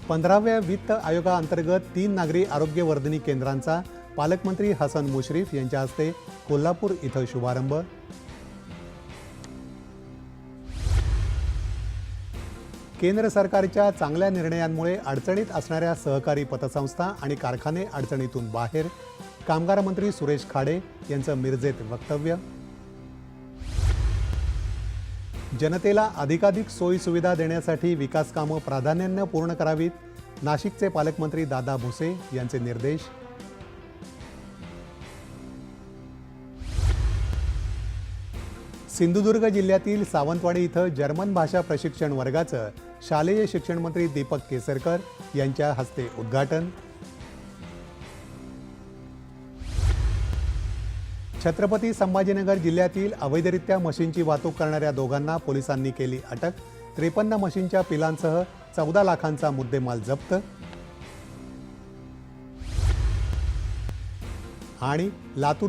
15व्या वित्त आयोगाअंतर्गत 3 नागरी आरोग्य वर्धिनी केंद्रांचा पालकमंत्री हसन मुश्रीफ यांच्या हस्ते कोल्हापूर इथं शुभारंभ. केंद्र सरकारच्या चांगल्या निर्णयांमुळे अडचणीत असणाऱ्या सहकारी पतसंस्था आणि कारखाने अडचणीतून बाहेर. कामगार मंत्री सुरेश खाडे यांचं मिरजेत वक्तव्य. जनतेला अधिकाधिक सोयी सुविधा देण्यासाठी विकास कामं प्राधान्यानं पूर्ण करावीत. नाशिकचे पालकमंत्री दादा भुसे यांचे निर्देश. सिंधुदुर्ग जिल्ह्यातील सावंतवाडी इथं जर्मन भाषा प्रशिक्षण वर्गाचं शालेय शिक्षण मंत्री दीपक केसरकर यांच्या हस्ते उद्घाटन. छत्रपती संभाजीनगर जिल्ह्यातील अवैधरित्या मशीनची वाहतूक करणाऱ्या दोघांना पोलिसांनी केली अटक. 53 मशीनच्या पिलांसह 14 लाखांचा मुद्देमाल जप्त. आणि लातूर